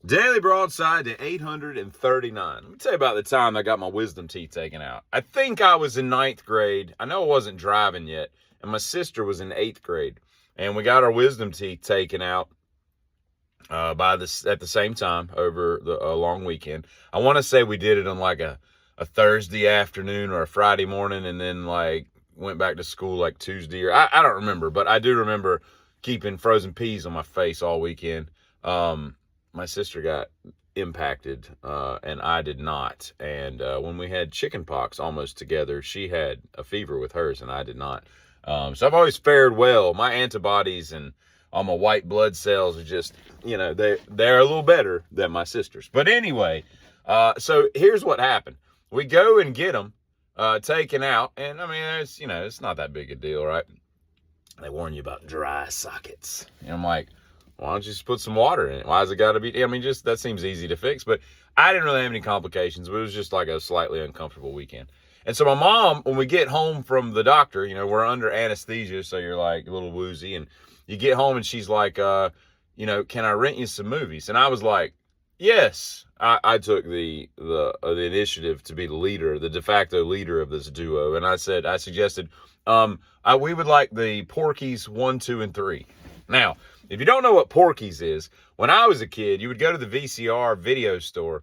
Daily Broadside to 839. Let me tell you about the time I got my wisdom teeth taken out. I think I was in 9th grade. I know I wasn't driving yet. And my sister was in 8th grade. And we got our wisdom teeth taken out at the same time over a long weekend. I want to say we did it on like a Thursday afternoon or a Friday morning, and then like went back to school like Tuesday, or I don't remember, but I do remember keeping frozen peas on my face all weekend. My sister got impacted, and I did not. And when we had chicken pox almost together, she had a fever with hers and I did not. So I've always fared well. My antibodies and all my white blood cells are just, they're a little better than my sister's. But anyway, so here's what happened. We go and get them taken out, and I mean, it's not that big a deal, right? They warn you about dry sockets. And I'm like, why don't you just put some water in it? Why has it got to be? I mean, just that seems easy to fix. But I didn't really have any complications, but it was just like a slightly uncomfortable weekend. And so my mom, when we get home from the doctor, we're under anesthesia, so you're like a little woozy. And you get home and she's like, can I rent you some movies? And I was like, yes. I took the initiative to be the leader, the de facto leader of this duo. And I suggested, we would like the Porky's 1, 2, and 3. Now, if you don't know what Porky's is, when I was a kid, you would go to the VCR video store,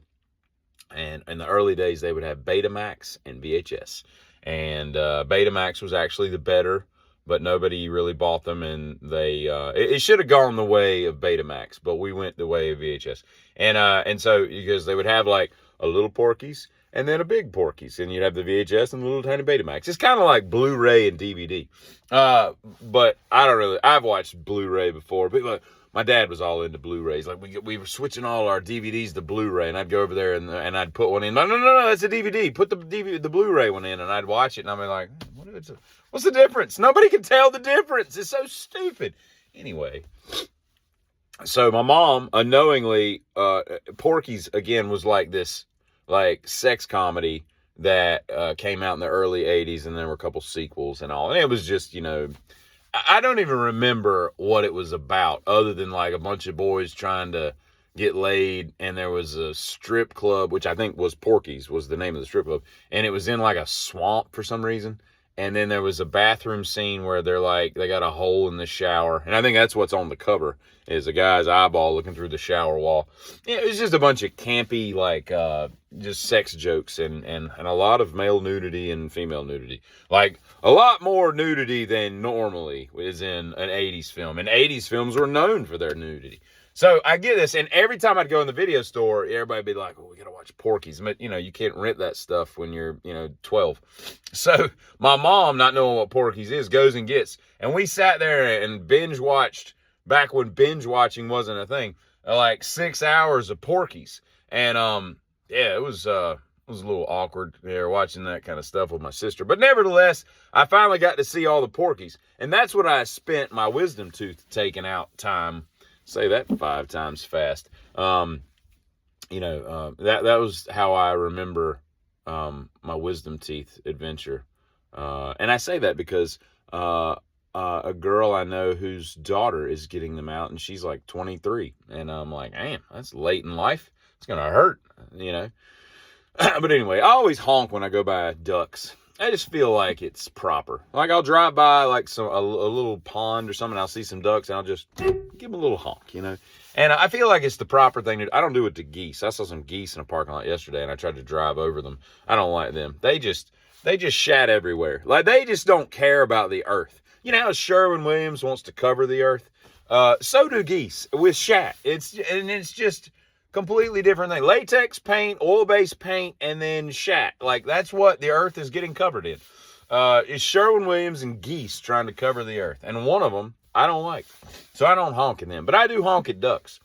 and in the early days, they would have Betamax and VHS. And Betamax was actually the better, but nobody really bought them, and it should have gone the way of Betamax, but we went the way of VHS. And so, because they would have like a little Porky's and then a big Porky's, and you'd have the VHS and the little tiny Betamax. It's kind of like Blu-ray and DVD. But I've watched Blu-ray before, but my dad was all into Blu-rays. Like we were switching all our DVDs to Blu-ray, and I'd go over there and I'd put one in. No, that's a DVD. Put the Blu-ray one in, and I'd watch it, and I'd be like, what's the difference? Nobody can tell the difference. It's so stupid. Anyway, so my mom unknowingly, Porky's again was like this, like sex comedy that came out in the early 80s, and there were a couple sequels and all. And it was just, I don't even remember what it was about, other than like a bunch of boys trying to get laid, and there was a strip club, which I think was Porky's, was the name of the strip club, and it was in like a swamp for some reason. And then there was a bathroom scene where they got a hole in the shower. And I think that's what's on the cover, is a guy's eyeball looking through the shower wall. Yeah, it was just a bunch of campy, just sex jokes and a lot of male nudity and female nudity. Like, a lot more nudity than normally is in an 80s film. And 80s films were known for their nudity. So I get this, and every time I'd go in the video store, everybody would be like, we got to watch Porky's. But, you can't rent that stuff when you're, 12. So my mom, not knowing what Porky's is, goes and gets. And we sat there and binge watched, back when binge watching wasn't a thing, like 6 hours of Porky's. And, it was a little awkward watching that kind of stuff with my sister. But nevertheless, I finally got to see all the Porky's. And that's what I spent my wisdom tooth taking out time. Say that 5 times fast. That was how I remember my wisdom teeth adventure. And I say that because a girl I know whose daughter is getting them out, and she's like 23. And I'm like, damn, that's late in life. It's going to hurt, But anyway, I always honk when I go by ducks. I just feel like it's proper. Like, I'll drive by like a little pond or something. I'll see some ducks, and I'll just give them a little honk, And I feel like it's the proper thing to do. I don't do it to geese. I saw some geese in a parking lot yesterday, and I tried to drive over them. I don't like them. They just shat everywhere. Like, they just don't care about the earth. You know how Sherwin-Williams wants to cover the earth? So do geese with shat. It's just completely different thing. Latex paint, oil-based paint, and then shat. Like, that's what the earth is getting covered in. It's Sherwin-Williams and geese trying to cover the earth. And one of them I don't like. So I don't honk at them. But I do honk at ducks.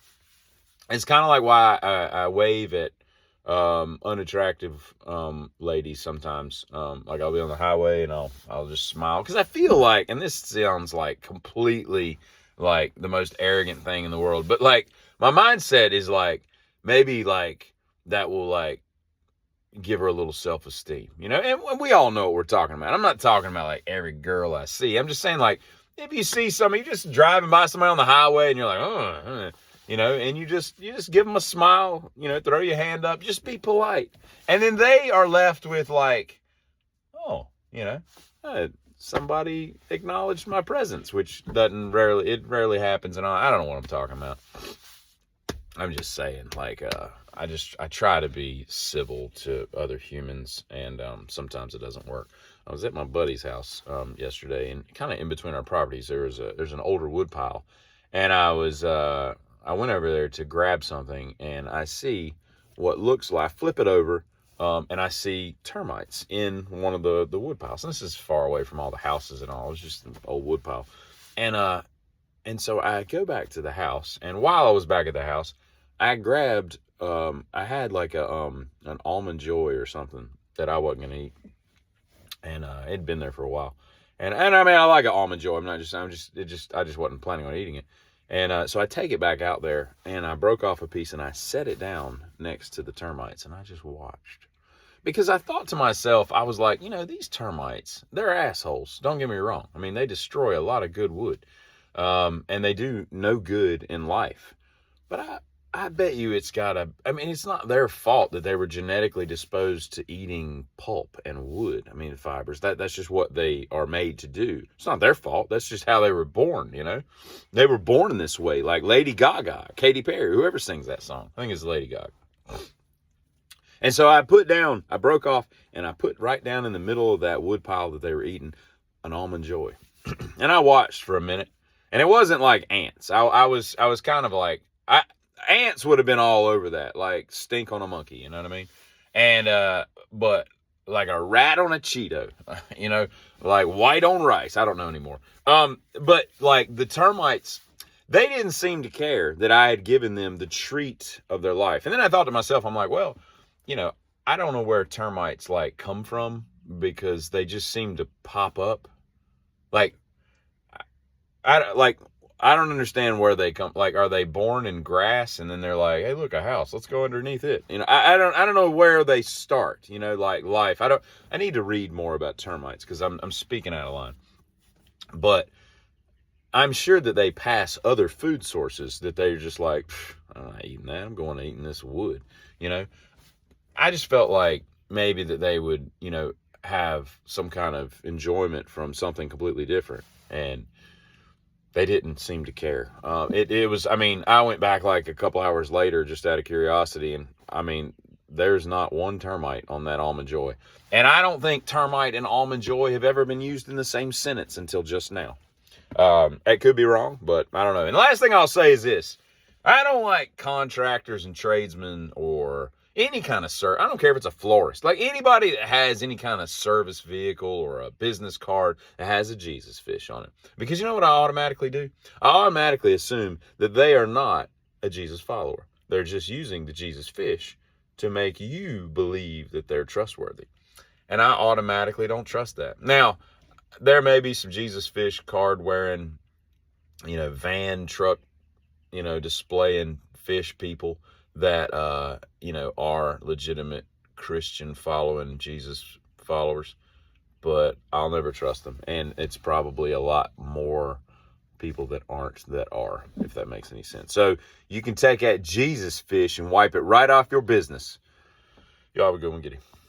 It's kind of like why I wave at unattractive ladies sometimes. Like, I'll be on the highway and I'll just smile. Because I feel like, and this sounds like completely like the most arrogant thing in the world. But like, my mindset is like, maybe like that will like give her a little self-esteem, and we all know what we're talking about. I'm not talking about like every girl I see. I'm just saying, like, if you see somebody, you're just driving by somebody on the highway and you're like, and you just give them a smile, throw your hand up, just be polite. And then they are left with like, oh, somebody acknowledged my presence, which rarely happens. And I don't know what I'm talking about. I'm just saying, like, I try to be civil to other humans, and sometimes it doesn't work. I was at my buddy's house yesterday, and kind of in between our properties, there's an older wood pile, and I went over there to grab something, and I see what looks like, I flip it over, and I see termites in one of the wood piles. And this is far away from all the houses and all. It's just an old wood pile, and so I go back to the house, and while I was back at the house, I grabbed, I had like an Almond Joy or something that I wasn't going to eat. And it'd been there for a while. And I mean, I like an Almond Joy. I just wasn't planning on eating it. And so I take it back out there, and I broke off a piece, and I set it down next to the termites, and I just watched. Because I thought to myself, I was like, these termites, they're assholes. Don't get me wrong. I mean, they destroy a lot of good wood. And they do no good in life. But I bet you it's not their fault that they were genetically disposed to eating pulp and wood. I mean, fibers. That's just what they are made to do. It's not their fault. That's just how they were born, They were born in this way, like Lady Gaga, Katy Perry, whoever sings that song. I think it's Lady Gaga. And so I broke off, and I put right down in the middle of that wood pile that they were eating an Almond Joy. And I watched for a minute, and it wasn't like ants. I was kind of like, ants would have been all over that, like stink on a monkey, you know what I mean? And, but like a rat on a Cheeto, like white on rice. I don't know anymore. But like the termites, they didn't seem to care that I had given them the treat of their life. And then I thought to myself, I'm like, well, I don't know where termites like come from, because they just seem to pop up. Like, I don't understand where they come. Like, are they born in grass and then they're like, hey, look, a house, let's go underneath it. I don't know where they start, like life. I need to read more about termites, because I'm speaking out of line. But I'm sure that they pass other food sources that they're just like, I'm not eating that. I'm going to eating this wood, I just felt like maybe that they would, have some kind of enjoyment from something completely different. And they didn't seem to care. I went back like a couple hours later just out of curiosity, and I mean, there's not one termite on that Almond Joy. And I don't think termite and Almond Joy have ever been used in the same sentence until just now. It could be wrong, but I don't know. And the last thing I'll say is this. I don't like contractors and tradesmen or any kind of I don't care if it's a florist. Like anybody that has any kind of service vehicle or a business card that has a Jesus fish on it. Because you know what I automatically do? I automatically assume that they are not a Jesus follower. They're just using the Jesus fish to make you believe that they're trustworthy. And I automatically don't trust that. Now, there may be some Jesus fish card wearing, van truck, displaying fish people that, are legitimate Christian following Jesus followers, but I'll never trust them. And it's probably a lot more people that aren't that are, if that makes any sense. So you can take that Jesus fish and wipe it right off your business. Y'all have a good one, Giddy.